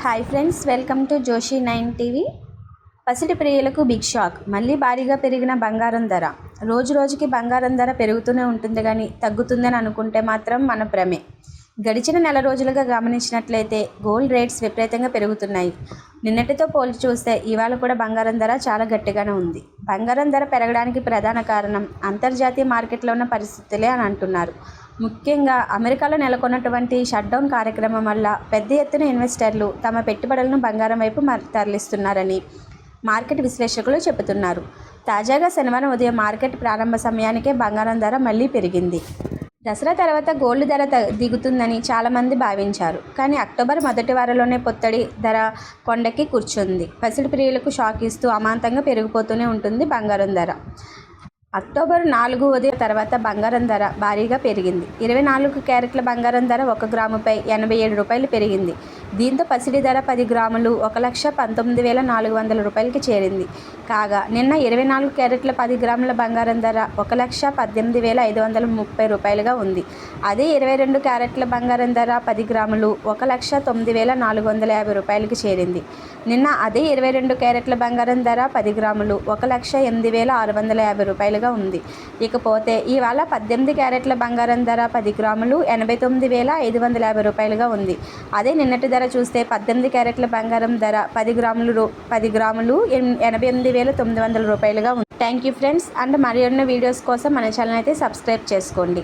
Hi friends, welcome to Joshi 9 TV. పసిడి ప్రియులకు big shock. మళ్ళీ భారీగా పెరిగిన బంగారం ధర. రోజు రోజుకి బంగారం ధర పెరుగుతూనే ఉంటుంది, కానీ తగ్గుతుందని అనుకుంటే మాత్రం మన భ్రమే. గడిచిన నెల రోజులుగా గమనించినట్లయితే గోల్డ్ రేట్స్ విపరీతంగా పెరుగుతున్నాయి. నిన్నటితో పోల్చి చూస్తే ఇవాళ కూడా బంగారం ధర చాలా గట్టిగానే ఉంది. బంగారం ధర పెరగడానికి ప్రధాన కారణం అంతర్జాతీయ మార్కెట్లో ఉన్న పరిస్థితులే అని అంటున్నారు. ముఖ్యంగా అమెరికాలో నెలకొన్నటువంటి షట్డౌన్ కార్యక్రమం వల్ల పెద్ద ఎత్తున ఇన్వెస్టర్లు తమ పెట్టుబడులను బంగారం వైపు తరలిస్తున్నారని మార్కెట్ విశ్లేషకులు చెబుతున్నారు. తాజాగా శనివారం ఉదయం మార్కెట్ ప్రారంభ సమయానికే బంగారం ధర మళ్లీ పెరిగింది. దసరా తర్వాత గోల్డ్ ధర దిగుతుందని చాలామంది భావించారు. కానీ అక్టోబర్ మొదటి వారంలోనే పొత్తడి ధర కొండెక్కి కూర్చుంది. పసిడి ప్రియులకు షాక్ ఇస్తూ అమాంతంగా పెరిగిపోతూనే ఉంటుంది బంగారం ధర. అక్టోబర్ 4 ఉదయం తర్వాత బంగారం ధర భారీగా పెరిగింది. 24 క్యారెట్ల బంగారం ధర 1 గ్రాముపై 87 రూపాయలు పెరిగింది. దీంతో పసిడి ధర 10 గ్రాములు 1,19,400 రూపాయలకి చేరింది. కాగా నిన్న 24 క్యారెట్ల 10 గ్రాముల బంగారం ధర 1,18,530 రూపాయలుగా ఉంది. అదే 22 క్యారెట్ల బంగారం ధర 10 గ్రాములు 1,09,450 రూపాయలకి చేరింది. నిన్న అదే 22 క్యారెట్ల బంగారం ధర 10 గ్రాములు 1,08,650 రూపాయలుగా ఉంది. ఇకపోతే ఇవాళ 18 క్యారెట్ల బంగారం ధర 10 గ్రాములు 89,550 రూపాయలుగా ఉంది. అదే నిన్నటి ధర చూస్తే 18 క్యారెట్ల బంగారం ధర 10 గ్రాములు 88,900 రూపాయలుగా ఉంది. Thank you friends. అండ్ మరిన్ని వీడియోస్ కోసం మన ఛానల్ అయితే సబ్స్క్రైబ్ చేసుకోండి.